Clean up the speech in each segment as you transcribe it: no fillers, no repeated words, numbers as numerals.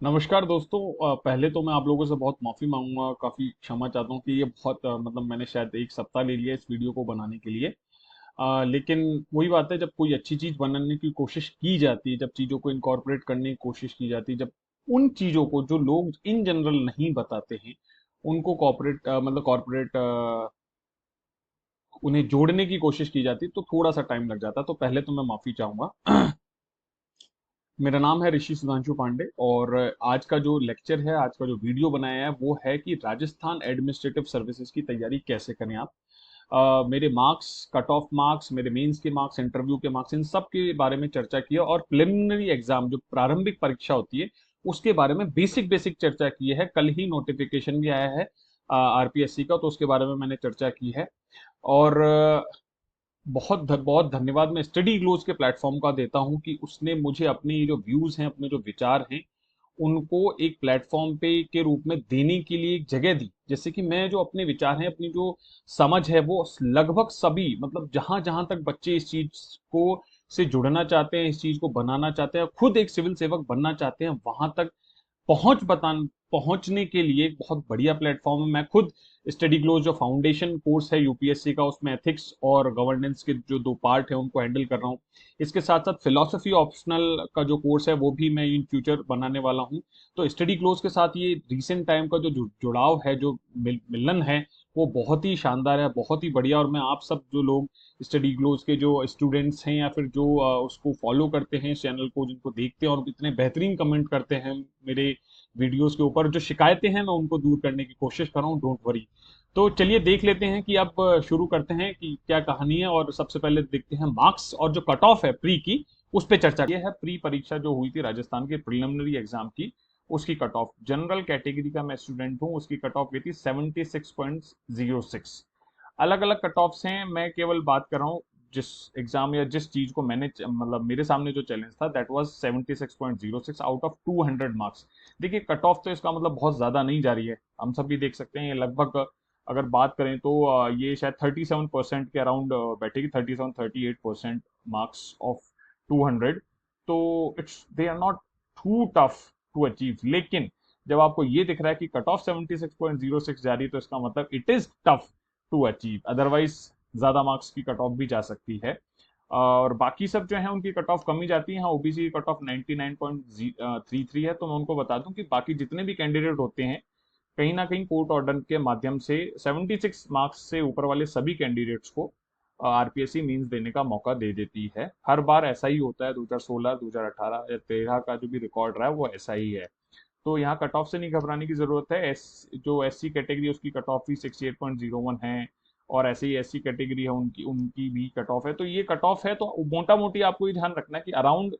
नमस्कार दोस्तों। पहले तो मैं आप लोगों से बहुत माफ़ी मांगूंगा, काफ़ी क्षमा चाहता हूँ कि ये बहुत मतलब मैंने शायद एक सप्ताह ले लिया इस वीडियो को बनाने के लिए। लेकिन वही बात है, जब कोई अच्छी चीज़ बनाने की कोशिश की जाती है, जब चीज़ों को इनकॉर्पोरेट करने की कोशिश की जाती है, जब उन चीज़ों को जो लोग इन जनरल नहीं बताते हैं उनको कॉर्पोरेट मतलब कॉर्पोरेट उन्हें जोड़ने की कोशिश की जाती है तो थोड़ा सा टाइम लग जाता है। तो पहले तो मैं माफ़ी चाहूँगा। मेरा नाम है ऋषि सुधांशु पांडे और आज का जो लेक्चर है, आज का जो वीडियो बनाया है वो है कि राजस्थान एडमिनिस्ट्रेटिव सर्विसेज की तैयारी कैसे करें आप। मेरे मार्क्स, कट ऑफ मार्क्स, मेरे मेंस के मार्क्स, इंटरव्यू के मार्क्स, इन सब के बारे में चर्चा की है और प्रिलिमिनरी एग्जाम जो प्रारंभिक परीक्षा होती है उसके बारे में बेसिक बेसिक चर्चा की है। कल ही नोटिफिकेशन भी आया है आरपीएससी का, तो उसके बारे में मैंने चर्चा की है। और बहुत धन्यवाद मैं स्टडी ग्लोज के प्लेटफॉर्म का देता हूं कि उसने मुझे अपने ये जो व्यूज हैं, अपने जो विचार हैं, उनको एक प्लेटफॉर्म पे के रूप में देने के लिए एक जगह दी। जैसे कि मैं जो अपने विचार हैं, अपनी जो समझ है, वो लगभग सभी मतलब जहां जहां तक बच्चे इस चीज को से जुड़ना चाहते हैं, इस चीज को बनाना चाहते हैं, खुद एक सिविल सेवक बनना चाहते हैं, वहां तक पहुंचने के लिए एक बहुत बढ़िया प्लेटफॉर्म है। मैं खुद स्टडी ग्लोव जो फाउंडेशन कोर्स है यूपीएससी का, उसमें एथिक्स और गवर्नेंस के जो दो पार्ट है उनको हैंडल कर रहा हूँ। इसके साथ साथ फिलोसफी ऑप्शनल का जो कोर्स है वो भी मैं इन फ्यूचर बनाने वाला हूँ। तो स्टडी ग्लोव के साथ ये रिसेंट टाइम का जो जुड़ाव है, जो मिलन है, वो बहुत ही शानदार है, बहुत ही बढ़िया। और मैं आप सब जो लोग स्टडी ग्लोव के जो स्टूडेंट्स हैं या फिर जो उसको फॉलो करते हैं, इस चैनल को जिनको देखते हैं और इतने बेहतरीन कमेंट करते हैं मेरे वीडियोस के ऊपर, जो शिकायतें हैं मैं उनको दूर करने की कोशिश कर रहा हूँ, डोंट वरी। तो चलिए देख लेते हैं कि अब शुरू करते हैं कि क्या कहानी है। और सबसे पहले देखते हैं मार्क्स और जो कट ऑफ है प्री की, उस पर चर्चा। ये है प्री परीक्षा जो हुई थी राजस्थान के प्रिलिमिनरी एग्जाम की, उसकी कट ऑफ। जनरल कैटेगरी का मैं स्टूडेंट हूँ, उसकी कट ऑफ गई थी 76.06। अलग अलग कट ऑफ्स हैं, मैं केवल बात कर रहा हूँ जिस एग्जाम या जिस चीज को मैंने मतलब मेरे सामने जो चैलेंज था, that was 76.06 out of 200 marks. देखिए कट ऑफ तो इसका मतलब बहुत ज्यादा नहीं जा रही है, हम सब भी देख सकते हैं। ये लगभग अगर बात करें तो ये शायद 37% के अराउंड बैठेगी, 37-38% मार्क्स ऑफ 200। तो it's they are not too tough to achieve. लेकिन जब आपको ये दिख रहा है कि कट ऑफ 76.06 जा रही है, तो इसका मतलब it is tough to achieve. Otherwise ज्यादा मार्क्स की कट ऑफ भी जा सकती है। और बाकी सब जो है उनकी कट ऑफ कम ही जाती है। हाँ, ओबीसी की कट ऑफ 99.33 है। तो मैं उनको बता दूं कि बाकी जितने भी कैंडिडेट होते हैं, कहीं ना कहीं कोर्ट ऑर्डर के माध्यम से 76 मार्क्स से ऊपर वाले सभी कैंडिडेट्स को आरपीएससी मींस देने का मौका दे देती है। हर बार ऐसा ही होता है, 2016, 2018 या 13 का जो भी रिकॉर्ड रहा है वो ऐसा ही है। तो यहाँ कट ऑफ से नहीं घबराने की जरूरत है। जो एससी कैटेगरी है उसकी कट ऑफ भी 68.01 है, और ऐसे ही एससी कैटेगरी है उनकी उनकी भी कट ऑफ है। तो ये कट ऑफ है, तो मोटा मोटी आपको ये ध्यान रखना है कि अराउंड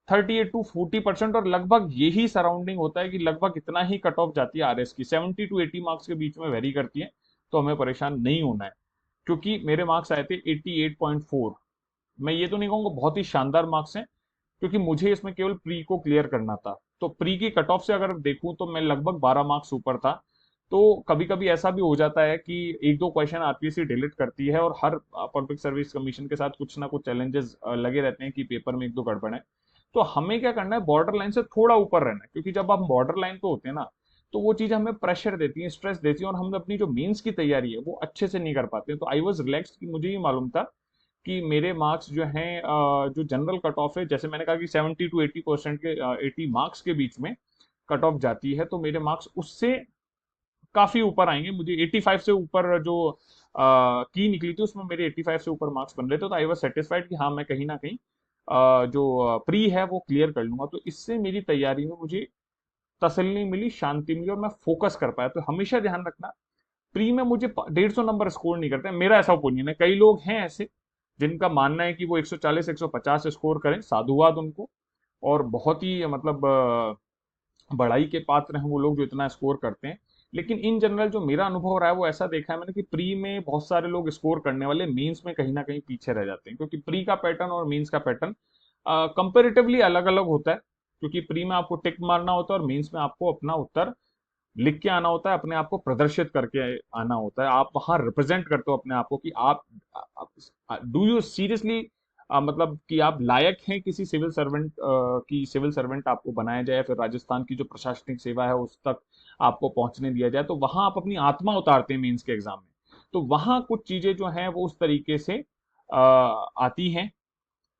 38 to 40%, और लगभग यही सराउंडिंग होता है कि लगभग इतना ही कट ऑफ जाती है आरएस की, 70 to 80 मार्क्स के बीच में वेरी करती है। तो हमें परेशान नहीं होना है, क्योंकि मेरे मार्क्स आए थे 88.4। मैं ये तो नहीं कहूँगा बहुत ही शानदार मार्क्स हैं, क्योंकि मुझे इसमें केवल प्री को क्लियर करना था। तो प्री की कट ऑफ से अगर देखूं तो मैं लगभग 12 मार्क्स ऊपर था। तो कभी कभी ऐसा भी हो जाता है कि एक दो क्वेश्चन आरपीएससी डिलीट करती है, और हर पब्लिक सर्विस कमीशन के साथ कुछ ना कुछ चैलेंजेस लगे रहते हैं कि पेपर में एक दो गड़बड़ है। तो हमें क्या करना है, बॉर्डर लाइन से थोड़ा ऊपर रहना है, क्योंकि जब हम बॉर्डर लाइन पे होते हैं ना, तो वो चीज हमें प्रेशर देती है, स्ट्रेस देती है, और हम अपनी जो मेंस की तैयारी है वो अच्छे से नहीं कर पाते हैं। तो आई वॉज रिलैक्स कि मुझे ये मालूम था कि मेरे मार्क्स जो हैं जो जनरल कट ऑफ है, जैसे मैंने कहा कि 70 to 80% के 80 मार्क्स के बीच में कट ऑफ जाती है, तो मेरे मार्क्स उससे काफी ऊपर आएंगे। मुझे 85 से ऊपर जो की निकली थी उसमें मेरे 85 से ऊपर मार्क्स बन रहे थे। तो आई वॉज सेटिस्फाइड कि हाँ, मैं कहीं ना कहीं जो प्री है वो क्लियर कर लूंगा। तो इससे मेरी तैयारी में मुझे तसल्ली मिली, शांति मिली, और मैं फोकस कर पाया। तो हमेशा ध्यान रखना, प्री में मुझे 150 नंबर स्कोर नहीं करते, मेरा ऐसा ओपिनियन है। कई लोग हैं ऐसे जिनका मानना है कि वो 140 150 स्कोर करें, साधुवाद उनको। और बहुत ही मतलब बड़ाई के पात्र हैं वो लोग जो इतना स्कोर करते हैं। लेकिन इन जनरल जो मेरा अनुभव रहा है वो ऐसा देखा है मैंने कि प्री में बहुत सारे लोग स्कोर करने वाले मेंस में कहीं ना कहीं पीछे रह जाते हैं, क्योंकि प्री का पैटर्न और मेंस का पैटर्न कंपेरेटिवली अलग अलग होता है। क्योंकि प्री में आपको टिक मारना होता है और मेंस में आपको अपना उत्तर लिख के आना होता है, अपने आप को प्रदर्शित करके आना होता है। आप वहां रिप्रेजेंट करते हो अपने आप को कि आप डू यू सीरियसली मतलब कि आप लायक हैं किसी सिविल सर्वेंट की, सिविल सर्वेंट आपको बनाया जाए, फिर राजस्थान की जो प्रशासनिक सेवा है उस तक आपको पहुंचने दिया जाए, तो वहां आप अपनी आत्मा उतारते हैं मेंस के एग्जाम में। तो वहां कुछ चीजें जो हैं वो उस तरीके से आती हैं।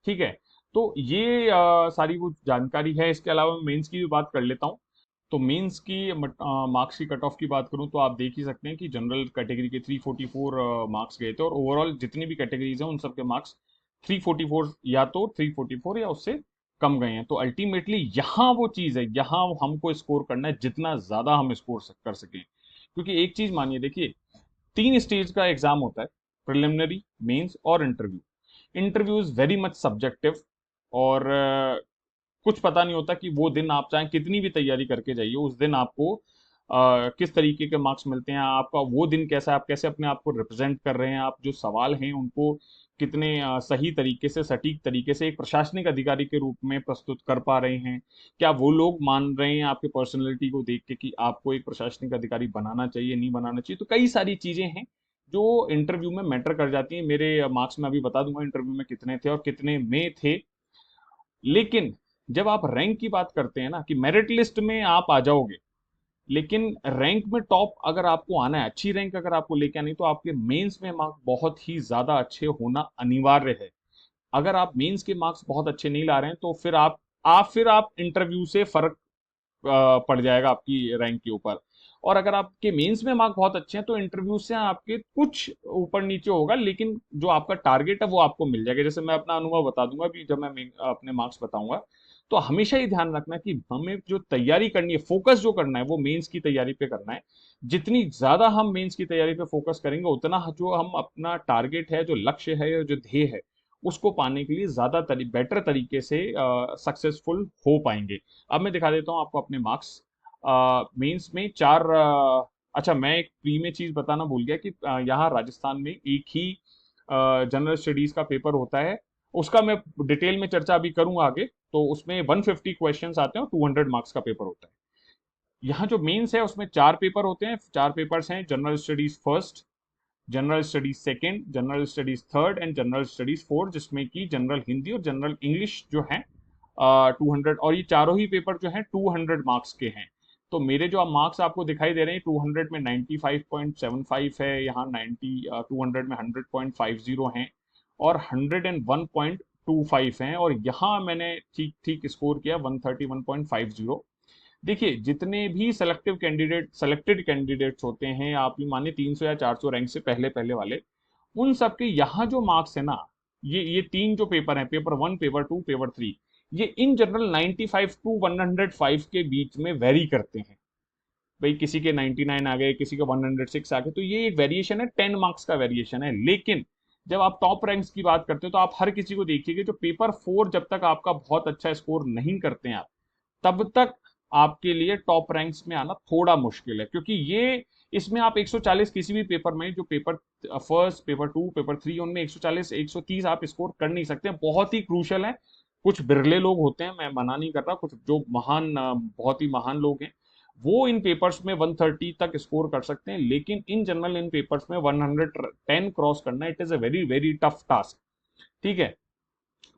ठीक है। तो ये सारी वो जानकारी है। इसके अलावा मैं मेंस की भी बात कर लेता हूँ। तो मेंस की मार्क्स की कट ऑफ की बात करूं तो आप देख ही सकते हैं कि जनरल कैटेगरी के 344 मार्क्स गए थे, और ओवरऑल जितनी भी कैटेगरीज हैं उन सब के मार्क्स 344 या तो 344 या उससे कम गए हैं। तो अल्टीमेटली यहाँ वो चीज है, यहाँ हमको स्कोर करना है जितना ज्यादा हम स्कोर कर सकें। क्योंकि एक चीज मानिए, देखिए 3 स्टेज का एग्जाम होता है, प्रिलिमिनरी, मेंस और interview. Interview is very much subjective, और कुछ पता नहीं होता कि वो दिन आप चाहे कितनी भी तैयारी करके जाइए, उस दिन आपको किस तरीके के मार्क्स मिलते हैं, आपका वो दिन कैसा है, आप कैसे अपने आप को रिप्रेजेंट कर रहे हैं, आप जो सवाल हैं उनको कितने सही तरीके से, सटीक तरीके से एक प्रशासनिक अधिकारी के रूप में प्रस्तुत कर पा रहे हैं, क्या वो लोग मान रहे हैं आपके पर्सनैलिटी को देख के कि आपको एक प्रशासनिक अधिकारी बनाना चाहिए, नहीं बनाना चाहिए। तो कई सारी चीजें हैं जो इंटरव्यू में मैटर कर जाती हैं। मेरे मार्क्स में अभी बता दूंगा इंटरव्यू में कितने थे और कितने में थे। लेकिन जब आप रैंक की बात करते हैं ना, कि मेरिट लिस्ट में आप आ जाओगे, लेकिन रैंक में टॉप अगर आपको आना है, अच्छी रैंक अगर आपको लेके आनी, तो आपके मेंस में मार्क्स बहुत ही ज्यादा अच्छे होना अनिवार्य है। अगर आप मेंस के मार्क्स बहुत अच्छे नहीं ला रहे हैं तो फिर आप इंटरव्यू से फर्क पड़ जाएगा आपकी रैंक के ऊपर। और अगर आपके मेंस में मार्क बहुत अच्छे हैं तो इंटरव्यू से आपके कुछ ऊपर नीचे होगा, लेकिन जो आपका टारगेट है वो आपको मिल जाएगा। जैसे मैं अपना अनुभव बता दूंगा भी, जब मैं अपने मार्क्स बताऊंगा, तो हमेशा ही ध्यान रखना कि हमें जो तैयारी करनी है, फोकस जो करना है वो मेंस की तैयारी पे करना है। जितनी ज्यादा हम मेंस की तैयारी पे फोकस करेंगे, उतना जो हम अपना टारगेट है, जो लक्ष्य है, जो ध्येय है, उसको पाने के लिए ज्यादा बेटर तरीके से सक्सेसफुल हो पाएंगे। अब मैं दिखा देता हूँ आपको अपने मार्क्स मेंस में चार। अच्छा, मैं एक प्री में चीज बताना भूल गया कि यहाँ राजस्थान में एक ही जनरल स्टडीज का पेपर होता है। उसका मैं डिटेल में चर्चा अभी करूंगा आगे। तो उसमें 150 क्वेश्चंस आते हैं और 200 मार्क्स का पेपर होता है। यहाँ जो मेंस है उसमें 4 पेपर होते हैं। 4 पेपर्स हैं: general studies first, general studies second, general studies third and general studies fourth, जिसमें कि जनरल हिंदी और जनरल इंग्लिश जो है 200, और ये चारों ही पेपर जो हैं 200 मार्क्स के हैं। तो मेरे जो मार्क्स आपको दिखाई दे रहे हैं, 200 में 95.75 है, यहाँ 200 में 100.50 हैं, और 101.25 हैं, और यहाँ मैंने ठीक ठीक स्कोर किया 131.50। देखिए, जितने भी सेलेक्टेड कैंडिडेट्स होते हैं, आप ये मानिए 300 या 400 रैंक से पहले पहले वाले, उन सबके यहाँ जो मार्क्स है ना, ये तीन जो पेपर हैं, पेपर 1, पेपर 2, पेपर 3, ये इन जनरल 95 टू 105 के बीच में वेरी करते हैं। भाई किसी के 99 आ गए, किसी के 106 आ गए, तो ये एक वेरिएशन है, 10 मार्क्स का वेरिएशन है। लेकिन जब आप टॉप रैंक्स की बात करते हो तो आप हर किसी को देखिएगा, जो पेपर 4 जब तक आपका बहुत अच्छा स्कोर नहीं करते हैं आप, तब तक आपके लिए टॉप रैंक्स में आना थोड़ा मुश्किल है। क्योंकि ये इसमें आप 140 किसी भी पेपर में, जो पेपर फर्स्ट, पेपर 2, पेपर 3, उनमें 140 130 आप स्कोर कर नहीं सकते। बहुत ही क्रूशल है। कुछ बिरले लोग होते हैं, मैं मना नहीं कर रहा, कुछ जो महान बहुत ही महान लोग हैं, वो इन पेपर्स में 130 तक स्कोर कर सकते हैं। लेकिन इन जनरल इन पेपर्स में 110 क्रॉस करना, it is a very very tough task. ठीक है।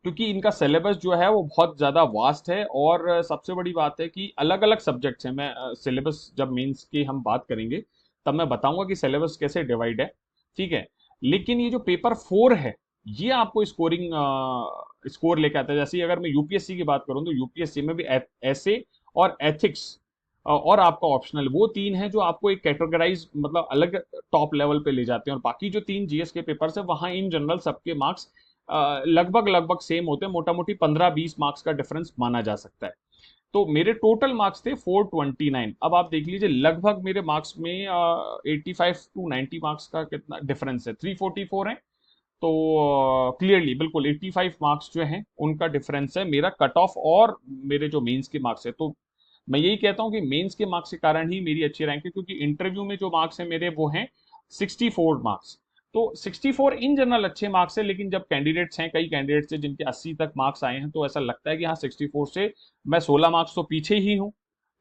क्योंकि इनका सिलेबस जो है वो बहुत ज़्यादा वास्ट है, और सबसे बड़ी बात है कि अलग अलग सब्जेक्ट्स हैं। मैं सिलेबस जब मेंस की हम बात करेंगे तब मैं बताऊंगा कि सिलेबस कैसे डिवाइड है। ठीक है। लेकिन ये जो पेपर 4 है, ये आपको स्कोर लेके आता है। जैसे अगर मैं यूपीएससी की बात करूं तो यूपीएससी में भी ऐसे और एथिक्स और आपका ऑप्शनल, वो तीन है जो आपको एक कैटेगराइज, मतलब अलग टॉप लेवल पे ले जाते हैं। और बाकी जो 3 जीएस के पेपर्स है, वहां इन जनरल सबके मार्क्स लगभग लगभग सेम होते हैं। मोटा मोटी 15-20 मार्क्स का डिफरेंस माना जा सकता है। तो मेरे टोटल मार्क्स थे 429। अब आप देख लीजिए लगभग मेरे मार्क्स में 85 टू 90 मार्क्स का कितना डिफरेंस है, 344 है। तो क्लियरली बिल्कुल 85 मार्क्स जो हैं उनका डिफरेंस है मेरा कट ऑफ और मेरे जो मेंस के मार्क्स है। तो मैं यही कहता हूं कि मेंस के मार्क्स के कारण ही मेरी अच्छी रैंक है, क्योंकि इंटरव्यू में जो मार्क्स है मेरे वो हैं 64 मार्क्स। तो 64 इन जनरल अच्छे मार्क्स है, लेकिन जब कैंडिडेट्स हैं, कई कैंडिडेट्स हैं जिनके 80 तक मार्क्स आए हैं, तो ऐसा लगता है कि हाँ 64 से मैं 16 मार्क्स तो पीछे ही हूँ,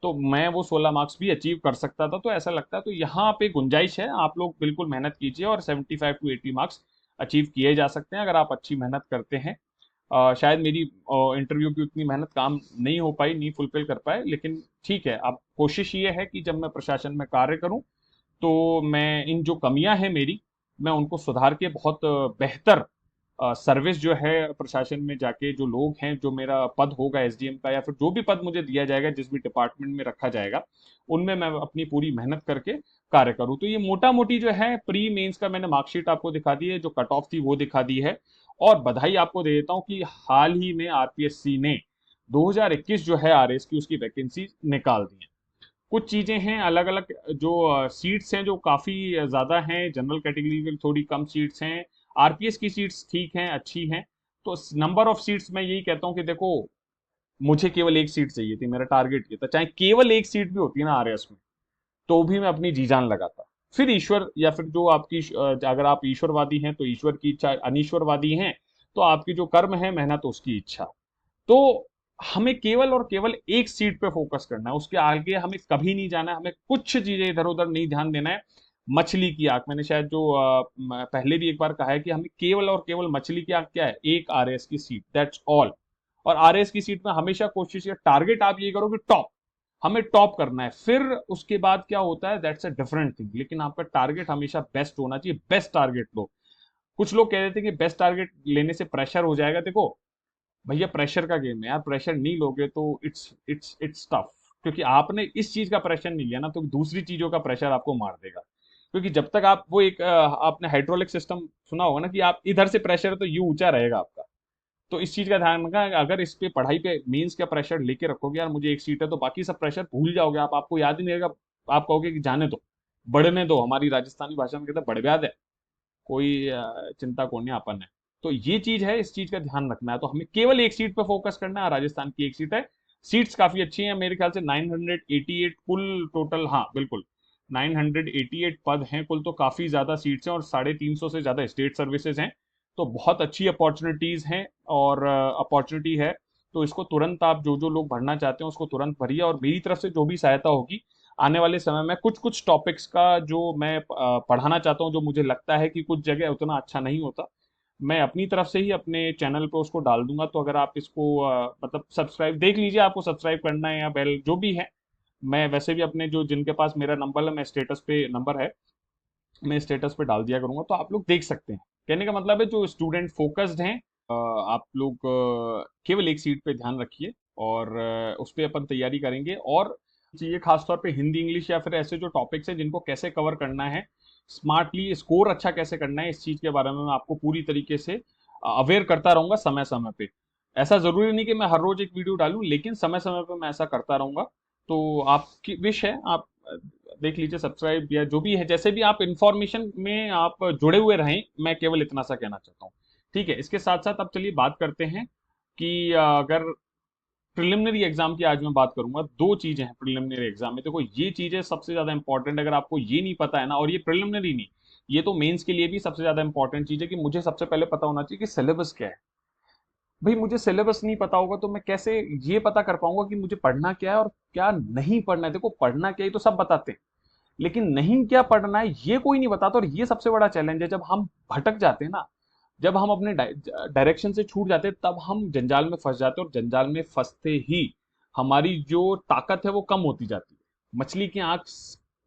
तो मैं वो 16 मार्क्स भी अचीव कर सकता था। तो ऐसा लगता है, तो यहाँ पे गुंजाइश है, आप लोग बिल्कुल मेहनत कीजिए और 75 टू 80 मार्क्स अचीव किए जा सकते हैं अगर आप अच्छी मेहनत करते हैं। शायद मेरी इंटरव्यू की उतनी मेहनत काम नहीं हो पाई, नहीं फुलफिल कर पाए, लेकिन ठीक है। अब कोशिश ये है कि जब मैं प्रशासन में कार्य करूं तो मैं इन जो कमियां हैं मेरी, मैं उनको सुधार के बहुत बेहतर सर्विस जो है प्रशासन में जाके, जो लोग हैं, जो मेरा पद होगा एसडीएम का या फिर जो भी पद मुझे दिया जाएगा, जिस भी डिपार्टमेंट में रखा जाएगा, उनमें मैं अपनी पूरी मेहनत करके कार्य करूं। तो ये मोटा मोटी जो है प्री मेंस का मैंने मार्कशीट आपको दिखा दी है, जो कट ऑफ थी वो दिखा दी है। और बधाई आपको दे देता हूं कि हाल ही में आरपीएससी ने 2021 जो है आरएस की उसकी वैकेंसी निकाल दी है। कुछ चीजें हैं अलग अलग, जो सीट्स हैं जो काफी ज्यादा हैं, जनरल कैटेगरी की थोड़ी कम सीट्स हैं, आरपीएस की सीट्स ठीक हैं, अच्छी हैं। तो नंबर ऑफ सीट्स मैं यही कहता हूं कि देखो, मुझे केवल एक सीट चाहिए थी, मेरा टारगेट ये था, चाहे केवल एक सीट भी होती ना आरएस में, तो भी मैं अपनी जी जान लगाता। फिर ईश्वर, या फिर जो आपकी अगर आप ईश्वरवादी हैं तो ईश्वर की इच्छा, अनीश्वरवादी हैं तो आपकी जो कर्म है, मेहनत, उसकी इच्छा। तो हमें केवल और केवल एक सीट पे फोकस करना है, उसके आगे हमें कभी नहीं जाना है, हमें कुछ चीजें इधर उधर नहीं ध्यान देना है। मछली की आंख, मैंने शायद जो पहले भी एक बार कहा है कि हमें केवल और केवल मछली की आंख क्या है, एक आरएस की सीट, दैट्स ऑल। और आरएस की सीट में हमेशा कोशिश या टारगेट आप ये करो कि टॉप, हमें टॉप करना है। फिर उसके बाद क्या होता है, दैट्स अ डिफरेंट थिंग, लेकिन आपका टारगेट हमेशा बेस्ट होना चाहिए, बेस्ट टारगेट लो। कुछ लोग कह देते हैं कि बेस्ट टारगेट लेने से प्रेशर हो जाएगा। देखो भैया, प्रेशर का गेम है यार, प्रेशर नहीं लोगे तो इट्स टफ, क्योंकि आपने इस चीज का प्रेशर नहीं लिया ना, तो दूसरी चीजों का प्रेशर आपको मार देगा। क्योंकि जब तक आप वो एक आपने हाइड्रोलिक सिस्टम सुना होगा ना, कि आप इधर से प्रेशर है तो यू ऊंचा रहेगा आपका। तो इस चीज का ध्यान रखना, अगर इस पे पढ़ाई पे मेंस का प्रेशर लेके रखोगे यार, मुझे एक सीट है, तो बाकी सब प्रेशर भूल जाओगे आप, आपको याद ही नहीं रहेगा। आप कहोगे कि जाने दो, बढ़ने दो, हमारी राजस्थानी भाषा में कहते हैं बढ़, कोई चिंता को नहीं, अपन है। तो ये चीज है, इस चीज का ध्यान रखना है। तो हमें केवल एक सीट पे फोकस करना है, राजस्थान की एक सीट है। सीट्स काफी अच्छी हैं, मेरे ख्याल से 988 कुल टोटल, हाँ बिल्कुल 988 पद हैं कुल, तो काफी ज्यादा सीट्स हैं और 350 से ज्यादा स्टेट सर्विसेज हैं। तो बहुत अच्छी अपॉर्चुनिटीज हैं और अपॉर्चुनिटी है। तो इसको तुरंत आप, जो जो लोग भरना चाहते हैं उसको तुरंत भरिए, और मेरी तरफ से जो भी सहायता होगी आने वाले समय में, कुछ कुछ टॉपिक्स का जो मैं पढ़ाना चाहता हूँ, जो मुझे लगता है कि कुछ जगह उतना अच्छा नहीं होता, मैं अपनी तरफ से ही अपने चैनल पे उसको डाल दूंगा। तो अगर आप इसको मतलब सब्सक्राइब देख लीजिए, आपको सब्सक्राइब करना है या बेल जो भी है। मैं वैसे भी अपने जो, जिनके पास मेरा नंबर है, मैं स्टेटस पे नंबर है, मैं स्टेटस पे डाल दिया करूंगा, तो आप लोग देख सकते हैं। कहने का मतलब है जो स्टूडेंट फोकस्ड हैं, आप लोग केवल एक सीट पे ध्यान रखिए, और उस पर अपन तैयारी करेंगे। और ये खासतौर पे हिंदी, इंग्लिश, या फिर ऐसे जो टॉपिक्स हैं जिनको कैसे कवर करना है स्मार्टली, स्कोर अच्छा कैसे करना है, इस चीज के बारे में मैं आपको पूरी तरीके से अवेयर करता रहूंगा समय समय पे। ऐसा जरूरी नहीं कि मैं हर रोज एक वीडियो डालूं, लेकिन समय समय पे मैं ऐसा करता रहूंगा। तो आपकी विश है, आप देख लीजिए, सब्सक्राइब या जो भी है, जैसे भी आप इंफॉर्मेशन में आप जुड़े हुए रहें, मैं केवल इतना सा कहना चाहता हूँ। ठीक है, इसके साथ साथ अब चलिए बात करते हैं कि अगर प्रिलिमिनरी एग्जाम की आज मैं बात करूंगा। दो चीजें हैं प्रिलिमिनरी एग्जाम में, देखो ये चीजें सबसे ज्यादा इंपॉर्टेंट, अगर आपको ये नहीं पता है ना, और ये प्रिलिमिनरी नहीं, ये तो मेंस के लिए भी सबसे ज्यादा इंपॉर्टेंट चीज है, कि मुझे सबसे पहले पता होना चाहिए कि सिलेबस क्या है। भाई मुझे सिलेबस नहीं पता होगा तो मैं कैसे ये पता कर पाऊंगा कि मुझे पढ़ना क्या है और क्या नहीं पढ़ना है। देखो पढ़ना क्या है तो सब बताते हैं, लेकिन नहीं क्या पढ़ना है ये कोई नहीं बताता, और ये सबसे बड़ा चैलेंज है। जब हम भटक जाते हैं ना, जब हम अपने डायरेक्शन से छूट जाते हैं, तब हम जंजाल में फंस जाते हैं, और जंजाल में फंसते ही हमारी जो ताकत है वो कम होती जाती है। मछली की आंख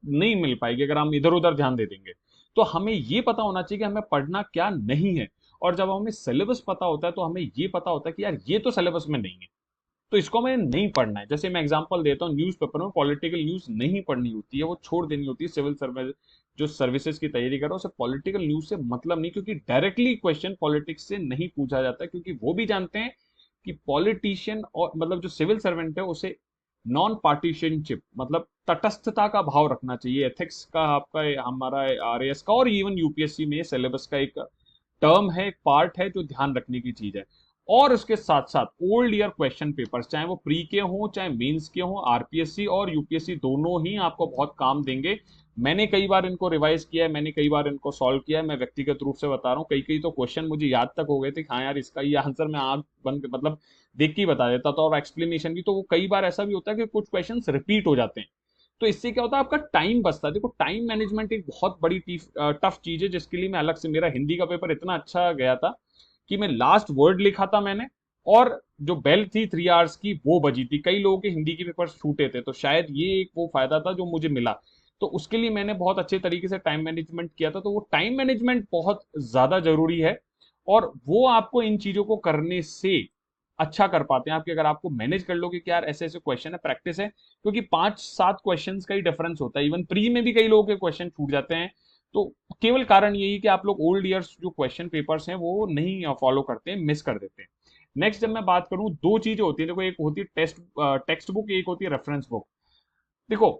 नहीं मिल पाएगी अगर हम इधर उधर ध्यान दे देंगे। तो हमें ये पता होना चाहिए कि हमें पढ़ना क्या नहीं है। और जब हमें सिलेबस पता होता है तो हमें ये पता होता है कि यार ये तो सिलेबस में नहीं है, तो इसको हमें नहीं पढ़ना है। जैसे मैं एग्जांपल देता हूँ, न्यूज़पेपर में पॉलिटिकल न्यूज़ नहीं पढ़नी होती है, वो छोड़ देनी होती है। सिविल सर्विस जो सर्विसेज की तैयारी कर रहा है उसे पॉलिटिकल न्यूज़ से मतलब नहीं, क्योंकि डायरेक्टली क्वेश्चन पॉलिटिक्स से नहीं पूछा जाता, क्योंकि वो भी जानते हैं कि पॉलिटिशियन, और मतलब जो सिविल सर्वेंट है, उसे नॉन पार्टीशनशिप, मतलब तटस्थता का भाव रखना चाहिए। एथिक्स का आपका, हमारा आरएएस का और इवन यूपीएससी में सिलेबस का एक टर्म है, एक पार्ट है जो ध्यान रखने की चीज है। और उसके साथ साथ ओल्ड ईयर क्वेश्चन पेपर्स, चाहे वो प्री के हों चाहे मेंस के हों, आरपीएससी और यूपीएससी दोनों ही आपको बहुत काम देंगे। मैंने कई बार इनको रिवाइज किया है, मैंने कई बार इनको सॉल्व किया है, मैं व्यक्तिगत रूप से बता रहा हूँ। कई कई तो क्वेश्चन मुझे याद तक हो गए थे, हाँ यार इसका ये आंसर मैं आग बंद मतलब देख के ही बता देता था, और एक्सप्लेनेशन भी। तो वो कई बार ऐसा भी होता है कि कुछ क्वेश्चन रिपीट हो जाते हैं, तो इससे क्या होता है, आपका टाइम बचता है। देखो टाइम मैनेजमेंट एक बहुत बड़ी टफ चीज है, जिसके लिए मैं अलग से, मेरा हिंदी का पेपर इतना अच्छा गया था कि मैं लास्ट वर्ड लिखा था मैंने, और जो बेल थी 3 आवर्स की वो बजी थी। कई लोगों के हिंदी के पेपर छूटे थे, तो शायद ये एक वो फायदा था जो मुझे मिला। तो उसके लिए मैंने बहुत अच्छे तरीके से टाइम मैनेजमेंट किया था। तो वो टाइम मैनेजमेंट बहुत ज्यादा जरूरी है, और वो आपको इन चीजों को करने से अच्छा कर पाते हैं। आपके अगर आपको मैनेज कर लोगे कि यार ऐसे ऐसे क्वेश्चन है, प्रैक्टिस है, क्योंकि 5-7 क्वेश्चंस का ही डिफरेंस होता है। इवन प्री में भी कई लोगों के क्वेश्चन छूट जाते हैं। तो केवल कारण यही कि आप लोग ओल्ड ईयर्स जो क्वेश्चन पेपर्स हैं वो नहीं फॉलो करते हैं, मिस कर देते हैं। नेक्स्ट जब मैं बात करूं, दो चीजें होती है देखो, एक होती है टेक्स्ट बुक, एक होती है रेफरेंस बुक। देखो,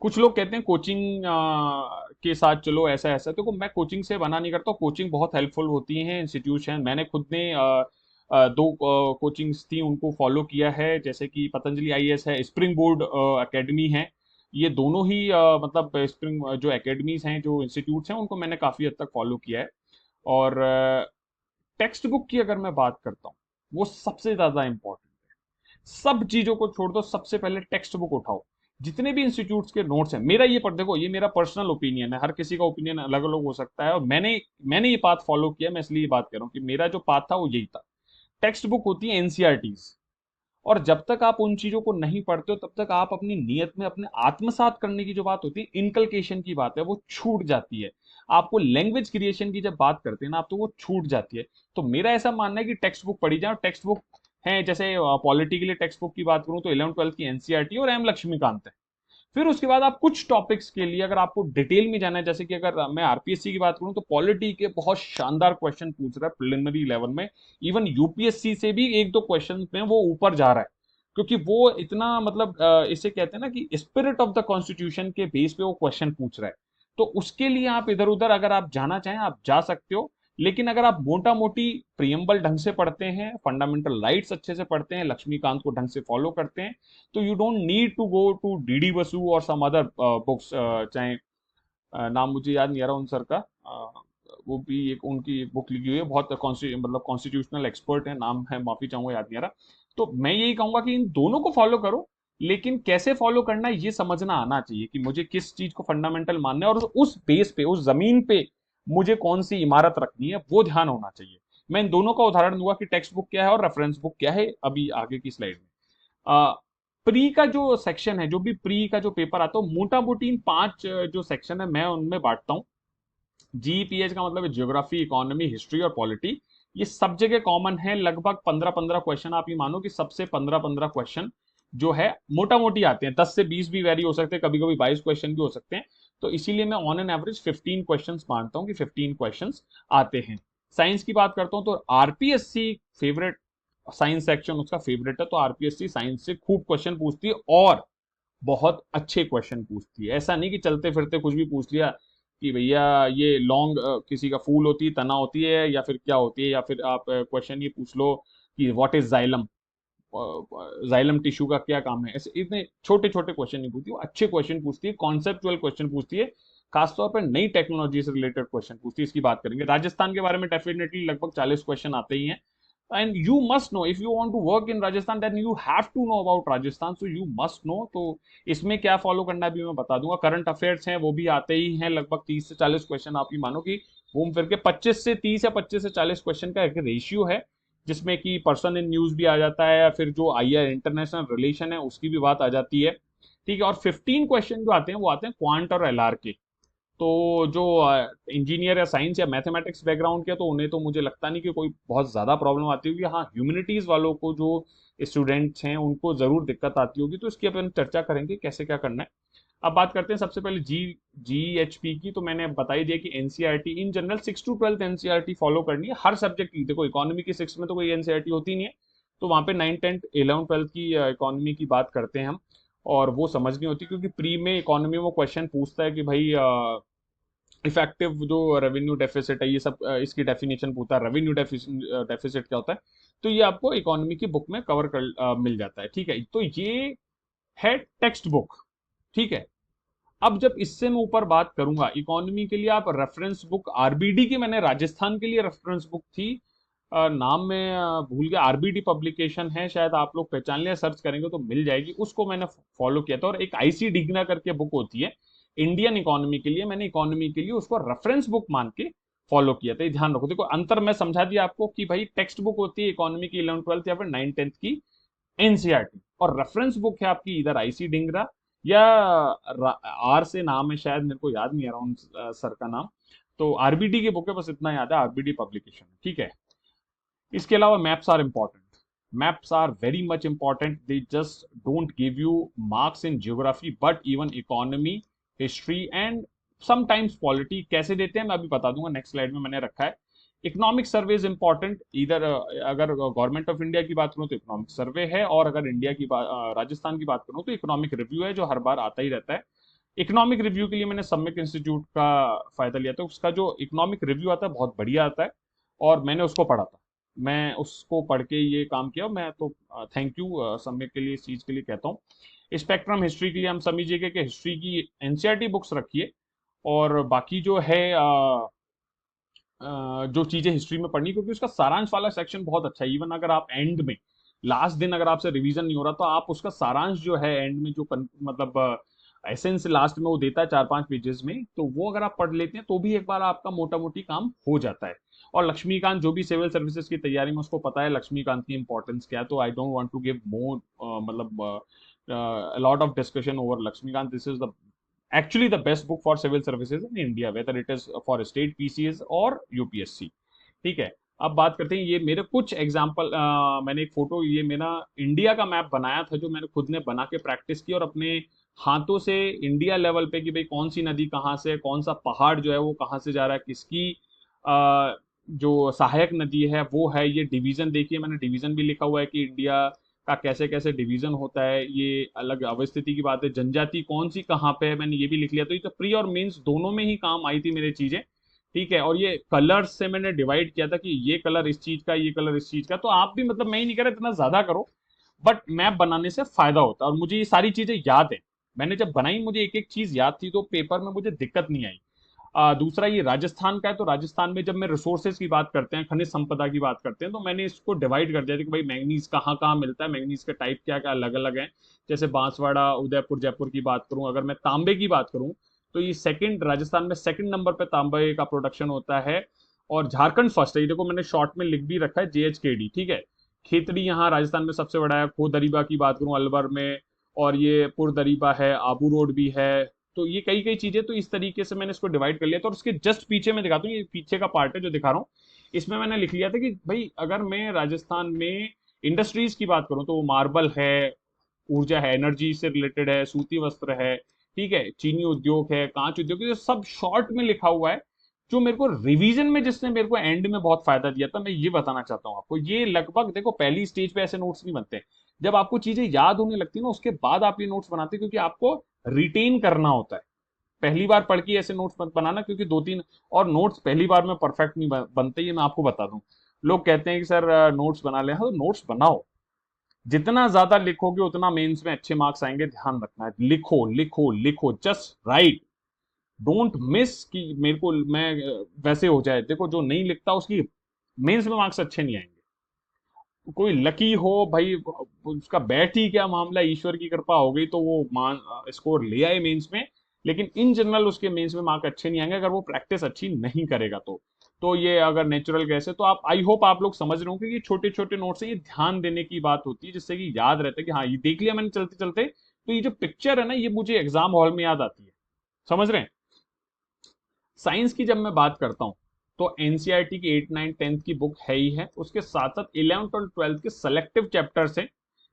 कुछ लोग कहते हैं कोचिंग के साथ चलो ऐसा ऐसा। देखो, मैं कोचिंग से मना नहीं करता, कोचिंग बहुत हेल्पफुल होती है, इंस्टीट्यूशन। मैंने खुद ने दो कोचिंग्स थी उनको फॉलो किया है, जैसे कि पतंजलि आईएएस है, स्प्रिंग बोर्ड एकेडमी है। ये दोनों ही मतलब स्प्रिंग जो एकेडमीज हैं, जो इंस्टीट्यूट्स हैं, उनको मैंने काफी हद तक फॉलो किया है। और टेक्स्ट बुक की अगर मैं बात करता हूँ, वो सबसे ज्यादा इंपॉर्टेंट है। सब चीजों को छोड़ दो, सबसे पहले टेक्स्ट बुक उठाओ। जितने भी इंस्टीट्यूट्स के नोट्स हैं, मेरा ये पर देखो, ये मेरा पर्सनल ओपिनियन है, हर किसी का ओपिनियन अलग अलग हो सकता है, और मैंने मैंने ये पाथ फॉलो किया। मैं इसलिए ये बात कर रहा हूँ कि मेरा जो पाथ था वो यही था। टेक्स्ट बुक होती है एनसीईआरटीज, और जब तक आप उन चीजों को नहीं पढ़ते हो, तब तक आप अपनी नियत में अपने आत्मसात करने की जो बात होती है, इनकलकेशन की बात है, वो छूट जाती है। आपको लैंग्वेज क्रिएशन की जब बात करते हैं ना आप, तो वो छूट जाती है। तो मेरा ऐसा मानना है कि टेक्स्ट बुक पढ़ी जाए। टेक्स्ट बुक है, जैसे पॉलिटी के लिए टेक्स्ट बुक की बात करूं तो 11th-12th की एनसीईआरटी और एम लक्ष्मीकांत है। फिर उसके बाद आप कुछ टॉपिक्स के लिए अगर आपको डिटेल में जाना है, जैसे कि अगर मैं आरपीएससी की बात करूं तो पॉलिटी के बहुत शानदार क्वेश्चन पूछ रहा है प्रिलिमिनरी लेवल में। इवन यूपीएससी से भी एक दो क्वेश्चन में वो ऊपर जा रहा है, क्योंकि वो इतना मतलब इसे कहते हैं ना कि स्पिरिट ऑफ द कॉन्स्टिट्यूशन के बेस पे वो क्वेश्चन पूछ रहा है। तो उसके लिए आप इधर उधर अगर आप जाना चाहें आप जा सकते हो। लेकिन अगर आप मोटा मोटी प्रियम्बल ढंग से पढ़ते हैं, फंडामेंटल राइट्स अच्छे से पढ़ते हैं, लक्ष्मीकांत को ढंग से फॉलो करते हैं, तो you don't need to go to DD Basu और सम अदर बुक्स। चाहे नाम मुझे याद नहीं आ रहा उन सर का, वो भी एक उनकी एक बुक लिखी हुई है, बहुत मतलब कॉन्स्टिट्यूशनल एक्सपर्ट है, नाम है माफी चाहूंगा याद नहीं आ रहा। तो मैं यही कहूंगा कि इन दोनों को फॉलो करो, लेकिन कैसे फॉलो करना है ये समझना आना चाहिए कि मुझे किस चीज को फंडामेंटल मानना है, और उस बेस पे, उस जमीन पे मुझे कौन सी इमारत रखनी है, वो ध्यान होना चाहिए। मैं इन दोनों का उदाहरण दूंगा कि टेक्स्ट बुक क्या है और रेफरेंस बुक क्या है, अभी आगे की स्लाइड में। प्री का जो सेक्शन है, जो भी प्री का जो पेपर आता है, मोटा मोटी इन 5 जो सेक्शन है मैं उनमें बांटता हूँ। जीपीएच का मतलब है ज्योग्राफी, इकोनॉमी, हिस्ट्री और पॉलिटी। ये सब जगह कॉमन है, लगभग 15-15 क्वेश्चन। आप ये मानो कि सबसे 15-15 क्वेश्चन जो है मोटा मोटी आते हैं। 10 से 20 भी वेरी हो सकते हैं, कभी कभी 22 क्वेश्चन भी हो सकते हैं। तो इसीलिए मैं ऑन एन एवरेज 15 क्वेश्चन मानता हूँ कि 15 क्वेश्चन आते हैं। साइंस की बात करता हूँ तो आरपीएससी फेवरेट, साइंस सेक्शन उसका फेवरेट है, तो आरपीएससी साइंस से खूब क्वेश्चन पूछती है, और बहुत अच्छे क्वेश्चन पूछती है। ऐसा नहीं कि चलते फिरते कुछ भी पूछ लिया कि भैया ये लॉन्ग किसी का फूल होती है, तना होती है, या फिर क्या होती है, या फिर आप क्वेश्चन ये पूछ लो कि what is xylem, xylem tissue का क्या काम है। ऐसे इतने छोटे छोटे क्वेश्चन नहीं पूछती, वो अच्छे क्वेश्चन पूछती है, कॉन्सेप्चुअल क्वेश्चन पूछती है, खासतौर पर नई टेक्नोलॉजी से रिलेटेड क्वेश्चन पूछती है। इसकी बात करेंगे, राजस्थान के बारे में डेफिनेटली लगभग 40 क्वेश्चन आते ही हैं। And you must know, if you want to work in Rajasthan, then you have to know about Rajasthan, so you must know। तो इसमें क्या फॉलो करना है भी मैं बता दूंगा। करंट अफेयर्स हैं वो भी आते ही हैं, लगभग 30 से 40 क्वेश्चन। आप ही मानो कि घूम फिर के 25 से 30 या 25 से 40 क्वेश्चन का एक रेशियो है, जिसमें कि पर्सन इन न्यूज भी आ जाता है, या फिर जो आईआर इंटरनेशनल रिलेशन है उसकी भी बात आ जाती है। ठीक है, और 15 क्वेश्चन जो आते हैं वो आते हैं क्वांट और एलआर के। तो जो इंजीनियर या साइंस या मैथमेटिक्स बैकग्राउंड के, तो उन्हें तो मुझे लगता नहीं कि कोई बहुत ज्यादा प्रॉब्लम आती होगी। हाँ, ह्यूमैनिटीज वालों को जो स्टूडेंट्स हैं उनको जरूर दिक्कत आती होगी, तो इसकी अपन चर्चा करेंगे कैसे क्या करना है। अब बात करते हैं सबसे पहले जीएचपी की। तो मैंने बता ही दिया कि NCERT in general 6 to 12 NCERT follow करनी है हर सब्जेक्ट की। देखो, इकोनॉमी की 6 में तो कोई एनसीईआरटी होती नहीं है, तो वहां पे 9, 10, 11, 12 की इकोनॉमी की बात करते हैं हम, और वो समझनी होती है, क्योंकि प्री में इकोनॉमी में क्वेश्चन पूछता है कि भाई इफेक्टिव जो रेवेन्यू डेफिसिट है, ये सब इसकी डेफिनेशन पूछता है, रेवेन्यू डेफिसिट क्या होता है। तो ये आपको इकोनॉमी की बुक में कवर कर मिल जाता है। ठीक है, तो ये है टेक्स्ट बुक। ठीक है, अब जब इससे मैं ऊपर बात करूंगा इकोनॉमी के लिए, आप रेफरेंस बुक आरबीडी की, मैंने राजस्थान के लिए रेफरेंस बुक थी, नाम में भूल गया, आरबीडी पब्लिकेशन है, शायद आप लोग पहचान लिया, सर्च करेंगे तो मिल जाएगी। उसको मैंने फॉलो किया था। और एक आईसी डिग्ना करके बुक होती है इंडियन इकोनॉमी के लिए, मैंने इकोनॉमी के लिए उसको रेफरेंस बुक मान के फॉलो किया था, ये ध्यान रखो। देखो अंतर मैं समझा दिया आपको कि भाई टेक्स्ट बुक होती है इकोनॉमी की 11th 12th या फिर 9th 10th की एनसीईआरटी, और रेफरेंस बुक है आपकी इधर आईसी डिंगरा या आर से नाम है शायद, मेरे को याद नहीं आ रहा उन सर का नाम। तो आरबीडी की बुक है, बस इतना याद है, आरबीडी पब्लिकेशन, ठीक है। इसके अलावा maps are important, maps are very much important, they just don't give you marks in geography but even economy, history and sometimes polity. कैसे देते हैं मैं अभी बता दूंगा, नेक्स्ट स्लाइड में मैंने रखा है। इकोनॉमिक सर्वे इज इंपॉर्टेंट, इधर अगर गवर्नमेंट ऑफ इंडिया की बात करूं तो इकोनॉमिक सर्वे है, और अगर इंडिया की बात राजस्थान की बात करूं तो इकोनॉमिक रिव्यू है, जो हर बार आता ही रहता है। इकोनॉमिक रिव्यू के लिए मैंने सम्यक इंस्टीट्यूट का फायदा लिया था, उसका जो इकोनॉमिक रिव्यू आता है बहुत बढ़िया आता है, और मैंने उसको पढ़ा था, मैं उसको पढ़ के ये काम किया। मैं तो थैंक यू सम्यक के लिए, इस चीज के लिए कहता हूँ। स्पेक्ट्रम हिस्ट्री के लिए हम समझिएगा कि हिस्ट्री की एनसीईआरटी बुक्स रखिए, और बाकी जो है जो चीजें हिस्ट्री में पढ़नी, क्योंकि उसका सारांश वाला सेक्शन बहुत अच्छा है। इवन अगर आप एंड में लास्ट दिन अगर आपसे रिवीजन नहीं हो रहा, तो आप उसका सारांश जो है एंड में जो मतलब एसेंस लास्ट में वो देता है 4-5 पेजेस में, तो वो अगर आप पढ़ लेते हैं तो भी एक बार आपका मोटा मोटी काम हो जाता है। और लक्ष्मीकांत जो भी सिविल सर्विसेज की तैयारी में, उसको पता है लक्ष्मीकांत की इंपॉर्टेंस क्या है, तो I don't want to give more मतलब lot of discussion over Laxmikanth. This is the actually the best book for civil services in India, whether it is for state PCS और यूपीएससी, ठीक है। अब बात करते हैं, ये मेरे कुछ एग्जाम्पल, मैंने एक फोटो, ये मेरा इंडिया का मैप बनाया था जो मैंने खुद ने बना के प्रैक्टिस की, और अपने हाथों से इंडिया लेवल पे कि भाई कौन सी नदी कहाँ से, कौन सा पहाड़ जो है वो कहाँ से जा रहा है, किसकी जो सहायक नदी है वो है, ये डिवीजन देखिए, मैंने डिवीजन भी लिखा हुआ है कि इंडिया का कैसे कैसे डिवीजन होता है, ये अलग अवस्थिति की बात है, जनजाति कौन सी कहाँ पे है, मैंने ये भी लिख लिया। तो ये तो प्री और मेंस दोनों में ही काम आई थी मेरी चीजें, ठीक है। और ये कलर्स से मैंने डिवाइड किया था कि ये कलर इस चीज का, ये कलर इस चीज का। तो आप भी, मतलब मैं ही नहीं कह रहा इतना ज्यादा करो, बट मैप बनाने से फायदा होता है, और मुझे ये सारी चीजें याद है। मैंने जब बनाई मुझे एक एक चीज याद थी, तो पेपर में मुझे दिक्कत नहीं आई। दूसरा ये राजस्थान का है, तो राजस्थान में जब मैं रिसोर्सेज की बात करते हैं, खनिज संपदा की बात करते हैं, तो मैंने इसको डिवाइड कर दिया था कि भाई मैंगनीज कहाँ कहाँ मिलता है, मैंगनीज के टाइप क्या क्या अलग अलग हैं। जैसे बांसवाड़ा, उदयपुर, जयपुर की बात करूं, अगर मैं तांबे की बात करूं, तो ये सेकंड, राजस्थान में सेकंड नंबर पे तांबे का प्रोडक्शन होता है, और झारखंड फर्स्ट है। ये देखो मैंने शॉर्ट में लिख भी रखा है JHKD, ठीक है। खेतड़ी यहाँ राजस्थान में सबसे बड़ा है। खोदरीबा की बात करूं अलवर में, और ये पुरदरीबा है, आबू रोड भी है। तो ये कई कई चीजें, तो इस तरीके से मैंने इसको डिवाइड कर लिया था। और उसके जस्ट पीछे मैं दिखाता हूँ, ये पीछे का पार्ट है जो दिखा रहा हूँ, इसमें मैंने लिख लिया था कि भाई अगर मैं राजस्थान में इंडस्ट्रीज की बात करूं, तो वो मार्बल है, ऊर्जा है, एनर्जी से रिलेटेड है, सूती वस्त्र है, ठीक है, चीनी उद्योग है, कांच उद्योग, ये सब शॉर्ट में लिखा हुआ है, जो मेरे को रिवीजन में, जिसने मेरे को एंड में बहुत फायदा दिया था। मैं ये बताना चाहता हूँ आपको, ये लगभग देखो पहली स्टेज पे ऐसे नोट्स नहीं बनते, जब आपको चीजें याद होने लगती है ना, उसके बाद आप ये नोट्स बनाते हैं, क्योंकि आपको रिटेन करना होता है। पहली बार पढ़ के ऐसे नोट्स मत बनाना, क्योंकि 2-3, और नोट्स पहली बार में परफेक्ट नहीं बनते, ये मैं आपको बता दूं। लोग कहते हैं कि सर नोट्स बना ले, हाँ तो नोट्स बनाओ, जितना ज्यादा लिखोगे उतना मेंस में अच्छे मार्क्स आएंगे, ध्यान रखना है। लिखो लिखो लिखो, जस्ट राइट, डोंट मिस कि मेरे को मैं वैसे हो जाए। देखो जो नहीं लिखता उसकी मेंस में मार्क्स अच्छे नहीं आएंगे। कोई लकी हो भाई, उसका बैठ ही क्या मामला, ईश्वर की कृपा हो गई तो वो मान स्कोर ले आए मेंस में, लेकिन इन जनरल उसके मेंस में मार्क अच्छे नहीं आएंगे अगर वो प्रैक्टिस अच्छी नहीं करेगा। तो ये अगर नेचुरल गैस है, तो आप, आई होप आप लोग समझ रहे हो कि ये छोटे छोटे नोट से ये ध्यान देने की बात होती है, जिससे कि याद रहता है कि हाँ ये देख लिया मैंने चलते चलते, तो ये जो पिक्चर है ना, ये मुझे एग्जाम हॉल में याद आती है। समझ रहे हैं। साइंस की जब मैं बात करता हूं, तो एनसीईआरटी की 8, 9, 10th की बुक है ही है, उसके साथ साथ 11th और 12th के सेलेक्टिव चैप्टर्स हैं।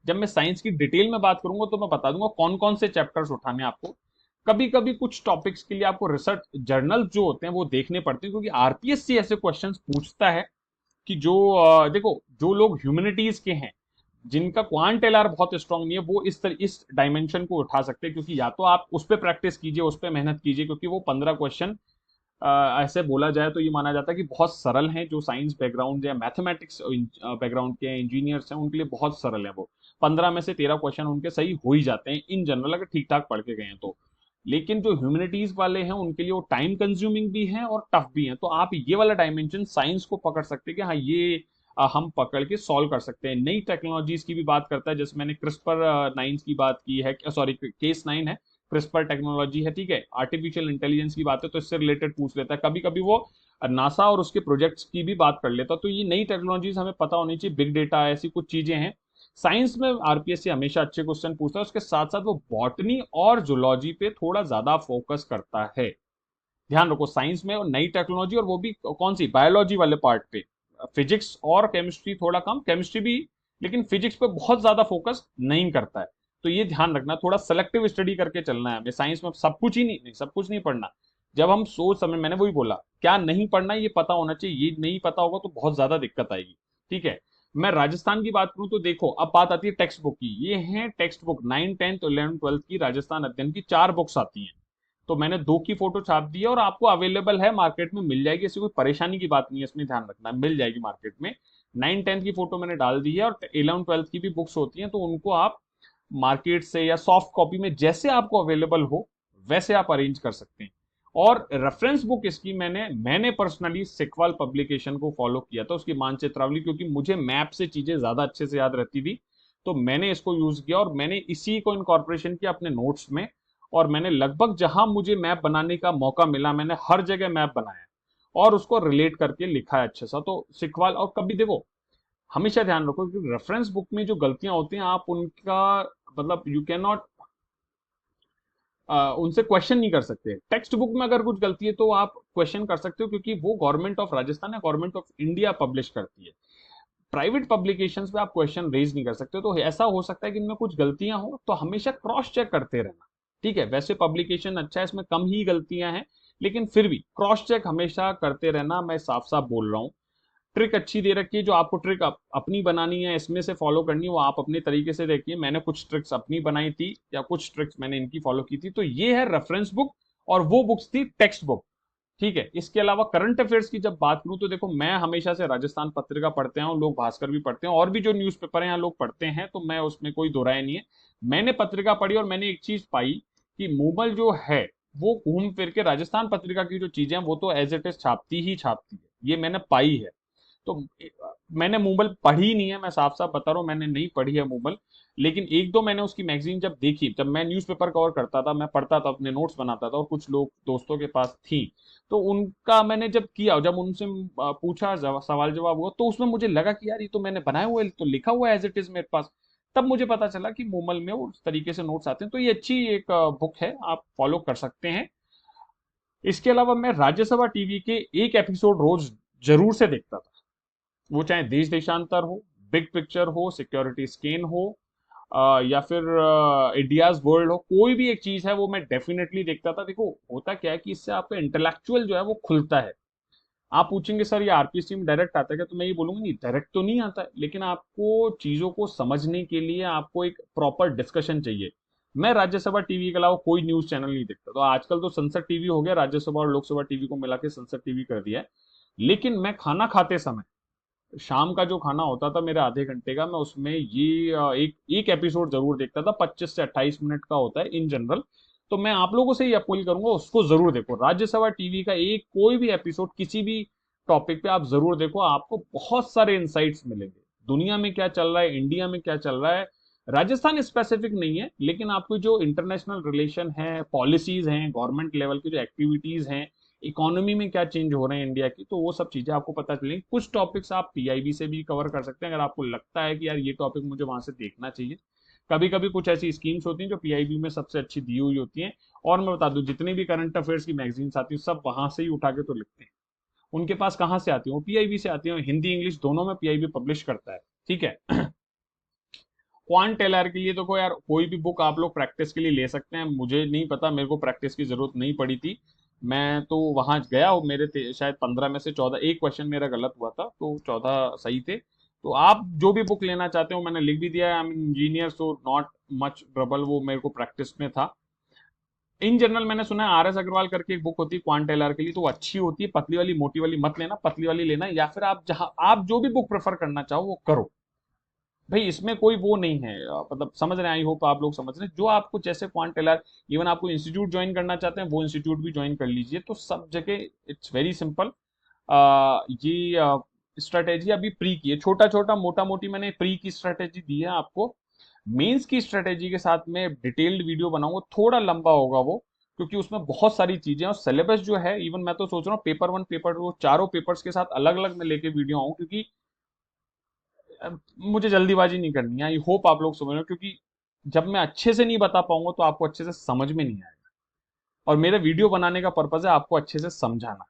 जब मैं साइंस की डिटेल में बात करूंगा तो मैं बता दूंगा कौन कौन से चैप्टर्स उठाने आपको। कभी कभी कुछ टॉपिक्स के लिए आपको रिसर्च जर्नल जो होते हैं वो देखने पड़ते हैं, क्योंकि आरपीएससी ऐसे क्वेश्चंस पूछता है कि जो देखो जो लोग ह्यूमैनिटीज के हैं, जिनका क्वांट एलआर बहुत स्ट्रांग नहीं है, वो इस डायमेंशन को उठा सकते हैं, क्योंकि या तो आप उस पर प्रैक्टिस कीजिए, उस पर मेहनत कीजिए, क्योंकि वो 15 क्वेश्चन ऐसे बोला जाए तो ये माना जाता है कि बहुत सरल हैं। जो साइंस बैकग्राउंड या मैथमेटिक्स बैकग्राउंड के इंजीनियर्स हैं उनके लिए बहुत सरल है वो, 15 में से 13 क्वेश्चन उनके सही हो ही जाते हैं इन जनरल, अगर ठीक ठाक पढ़ के गए हैं तो। लेकिन जो ह्यूमैनिटीज वाले हैं उनके लिए वो टाइम कंज्यूमिंग भी है और टफ भी है। तो आप ये वाला डायमेंशन साइंस को पकड़ सकते हैं कि हाँ ये हम पकड़ के सॉल्व कर सकते हैं। नई टेक्नोलॉजीज की भी बात करता है, जैसे मैंने क्रिस्पर 9 की बात की है, सॉरी केस 9 है, क्रिस्पर टेक्नोलॉजी है, ठीक है, आर्टिफिशियल इंटेलिजेंस की बात है तो इससे रिलेटेड पूछ लेता है, कभी कभी वो नासा और उसके प्रोजेक्ट्स की भी बात कर लेता है। तो ये नई टेक्नोलॉजीज हमें पता होनी चाहिए, बिग डेटा, ऐसी कुछ चीजें हैं। साइंस में आरपीएससी हमेशा अच्छे क्वेश्चन पूछता है, उसके साथ साथ वो बॉटनी और जूलॉजी पे थोड़ा ज्यादा फोकस करता है। ध्यान रखो, साइंस में नई टेक्नोलॉजी, और वो भी कौन सी, बायोलॉजी वाले पार्ट पे। फिजिक्स और केमिस्ट्री थोड़ा कम, केमिस्ट्री भी, लेकिन फिजिक्स पे बहुत ज्यादा फोकस नहीं करता है। तो ये ध्यान रखना, थोड़ा सेलेक्टिव स्टडी करके चलना है हमें। साइंस में सब कुछ ही नहीं, सब कुछ नहीं पढ़ना। जब हम सोच समझ, मैंने वही बोला, क्या नहीं पढ़ना ये पता होना चाहिए, ये नहीं पता होगा तो बहुत ज्यादा दिक्कत आएगी, ठीक है। मैं राजस्थान की बात करूं तो देखो, अब बात आती है टेक्स्ट बुक की। ये है टेक्स्ट बुक 9, 10, 11, 12 की, राजस्थान अध्ययन की 4 बुक्स आती हैं। तो मैंने 2 की फोटो छाप दी है और आपको अवेलेबल है, मार्केट में मिल जाएगी, ऐसी कोई परेशानी की बात नहीं है, इसमें ध्यान रखना, मिल जाएगी मार्केट में। 9, 10 की फोटो मैंने डाल दी है, और 11, 12 की भी बुक्स होती हैं, तो उनको आप मार्केट से या सॉफ्ट कॉपी में जैसे आपको अवेलेबल हो वैसे आप अरेंज कर सकते हैं। और रेफरेंस बुक इसकी मैंने पर्सनली सिकवाल पब्लिकेशन को फॉलो किया था, उसकी मानचित्रावली, क्योंकि मुझे मैप से चीजें ज्यादा अच्छे से याद रहती थी, तो मैंने इसको यूज किया और मैंने इसी को इनकॉर्पोरेशन किया अपने नोट्स में। और मैंने लगभग जहां मुझे मैप बनाने का मौका मिला, मैंने हर जगह मैप बनाया और उसको रिलेट करके लिखा है अच्छे सा। तो सिकवाल, और कभी देखो, हमेशा ध्यान रखो कि रेफरेंस बुक में जो गलतियां होती हैं, आप उनका मतलब यू कैन नॉट उनसे क्वेश्चन नहीं कर सकते। टेक्स्ट बुक में अगर कुछ गलती है तो आप क्वेश्चन कर सकते हो, क्योंकि वो गवर्नमेंट ऑफ राजस्थान या गवर्नमेंट ऑफ इंडिया पब्लिश करती है। प्राइवेट पब्लिकेशंस पे आप क्वेश्चन रेज नहीं कर सकते। तो ऐसा हो सकता है कि इनमें कुछ गलतियां हो, तो हमेशा क्रॉस चेक करते रहना, ठीक है। वैसे पब्लिकेशन अच्छा है, इसमें कम ही गलतियां हैं, लेकिन फिर भी क्रॉस चेक हमेशा करते रहना, मैं साफ साफ बोल रहा हूँ। ट्रिक अच्छी दे रखी है, जो आपको ट्रिक अपनी बनानी है, इसमें से फॉलो करनी है, वो आप अपने तरीके से देखिए। मैंने कुछ ट्रिक्स अपनी बनाई थी, या कुछ ट्रिक्स मैंने इनकी फॉलो की थी। तो ये है रेफरेंस बुक, और वो बुक्स थी टेक्स्ट बुक, ठीक है। इसके अलावा करंट अफेयर्स की जब बात करूं तो देखो, मैं हमेशा से राजस्थान पत्रिका पढ़ते हैं, लोग भास्कर भी पढ़ते हैं, और भी जो न्यूज़पेपर हैं यहाँ लोग पढ़ते हैं, तो मैं उसमें कोई दो राय नहीं है। मैंने पत्रिका पढ़ी और मैंने एक चीज पाई कि मूमल जो है वो घूम फिर के राजस्थान पत्रिका की जो चीजें हैं वो तो एज इट इज छापती ही छापती है, ये मैंने पाई है। तो मैंने मूमल पढ़ी नहीं है, मैं साफ साफ बता रहा हूँ, मैंने नहीं पढ़ी है मूमल। लेकिन एक दो मैंने उसकी मैगजीन जब देखी, जब मैं न्यूज़पेपर कवर करता था, मैं पढ़ता था, अपने नोट्स बनाता था, और कुछ लोग दोस्तों के पास थी, तो उनका मैंने जब किया, जब उनसे पूछा, सवाल जवाब हुआ, तो उसमें मुझे लगा कि यार ये तो मैंने बनाया हुआ है, तो लिखा हुआ है एज इट इज मेरे पास। तब मुझे पता चला कि मूमल में उस तरीके से नोट्स आते हैं। तो ये अच्छी एक बुक है, आप फॉलो कर सकते हैं। इसके अलावा मैं राज्यसभा टीवी के एक एपिसोड रोज जरूर से देखता था, वो चाहे देश देशांतर हो, बिग पिक्चर हो, सिक्योरिटी स्कैन हो, या फिर इंडियाज वर्ल्ड हो, कोई भी एक चीज है वो मैं डेफिनेटली देखता था। देखो होता क्या है कि इससे आपका इंटेलेक्चुअल जो है वो खुलता है। आप पूछेंगे सर ये आरपीएससी में डायरेक्ट आता है क्या, तो मैं ये बोलूंगा नहीं, डायरेक्ट तो नहीं आता है, लेकिन आपको चीजों को समझने के लिए आपको एक प्रॉपर डिस्कशन चाहिए। मैं राज्यसभा टीवी के अलावा कोई न्यूज चैनल नहीं देखता, तो आजकल तो संसद टीवी हो गया, राज्यसभा और लोकसभा टीवी को मिला के संसद टीवी कर दिया है। लेकिन मैं खाना खाते समय, शाम का जो खाना होता था मेरा आधे घंटे का, मैं उसमें ये एक एक एपिसोड जरूर देखता था, 25 से 28 मिनट का होता है इन जनरल। तो मैं आप लोगों से ही अपील करूंगा, उसको जरूर देखो, राज्यसभा टीवी का एक कोई भी एपिसोड किसी भी टॉपिक पे आप जरूर देखो, आपको बहुत सारे इंसाइट्स मिलेंगे। दुनिया में क्या चल रहा है, इंडिया में क्या चल रहा है, राजस्थान स्पेसिफिक नहीं है, लेकिन आपको जो इंटरनेशनल रिलेशन है, पॉलिसीज हैं, गवर्नमेंट लेवल की जो एक्टिविटीज हैं, इकोनॉमी में क्या चेंज हो रहे हैं इंडिया की, तो वो सब चीजें आपको पता चलेंगी। कुछ टॉपिक्स आप पीआईबी से भी कवर कर सकते हैं, अगर आपको लगता है कि यार ये टॉपिक मुझे वहां से देखना चाहिए। कभी कभी कुछ ऐसी स्कीम्स होती हैं जो पीआईबी में सबसे अच्छी दी हुई होती हैं। और मैं बता दूं, जितनी भी करंट अफेयर्स की मैगजीन्स आती हैं, सब वहां से ही उठा के तो लिखते हैं। उनके पास कहाँ से आती है, वो पीआईबी से आती है, हिंदी इंग्लिश दोनों में पीआईबी पब्लिश करता है, ठीक है। क्वांट टेलर के लिए देखो यार, कोई भी बुक आप लोग प्रैक्टिस के लिए ले सकते हैं, मुझे नहीं पता, मेरे को प्रैक्टिस की जरूरत नहीं पड़ी थी। मैं तो वहां गया हूँ, मेरे शायद 15 में से 14, एक क्वेश्चन मेरा गलत हुआ था, तो 14 सही थे। तो आप जो भी बुक लेना चाहते हो, मैंने लिख भी दिया है, I am engineer so not much trouble, वो मेरे को प्रैक्टिस में था। इन जनरल मैंने सुना है आर एस अग्रवाल करके एक बुक होती है क्वांट टेलर के लिए, तो वो अच्छी होती है, पतली वाली मोटी वाली मत लेना, पतली वाली लेना, या फिर आप जहां आप जो भी बुक प्रेफर करना चाहो वो करो। भाई इसमें कोई वो नहीं है, मतलब समझ रहे हैं, आई होप आप लोग समझ रहे हैं, जो आपको जैसे क्वांट टेलर, इवन आपको इंस्टीट्यूट ज्वाइन करना चाहते हैं वो इंस्टीट्यूट भी ज्वाइन कर लीजिए, तो सब जगह इट्स वेरी सिंपल। ये स्ट्रेटेजी अभी प्री की है, छोटा छोटा मोटा मोटी मैंने प्री की स्ट्रेटेजी दी है आपको। मेंस की स्ट्रेटेजी के साथ में डिटेल्ड वीडियो बनाऊंगा, थोड़ा लंबा होगा वो, क्योंकि उसमें बहुत सारी चीजें और सिलेबस जो है, इवन मैं तो सोच रहा हूँ पेपर वन पेपर टू चारों पेपर्स के साथ अलग अलग में लेके वीडियो आऊं, क्योंकि मुझे जल्दीबाजी नहीं करनी है। आई होप आप लोग समझ रहे हो, क्योंकि जब मैं अच्छे से नहीं बता पाऊंगा तो आपको अच्छे से समझ में नहीं आएगा, और मेरा वीडियो बनाने का पर्पज है आपको अच्छे से समझाना।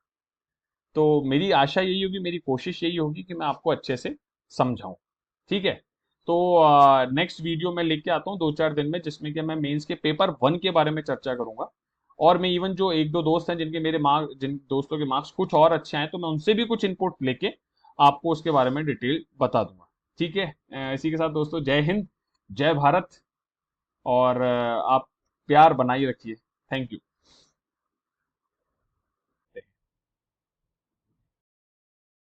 तो मेरी आशा यही होगी, मेरी कोशिश यही होगी कि मैं आपको अच्छे से समझाऊं। ठीक है। तो नेक्स्ट वीडियो मैं लेके आता हूँ 2-4 दिन में, जिसमें कि मैं मेंस के पेपर वन के बारे में चर्चा करूंगा। और मैं इवन जो एक दो दोस्त हैं जिनके मेरे मार्क जिन दोस्तों के मार्क्स कुछ और अच्छे हैं, तो मैं उनसे भी कुछ इनपुट लेके आपको उसके बारे में डिटेल बता दूंगा। ठीक है। इसी के साथ दोस्तों, जय हिंद, जय भारत, और आप प्यार बनाए रखिए। Thank you.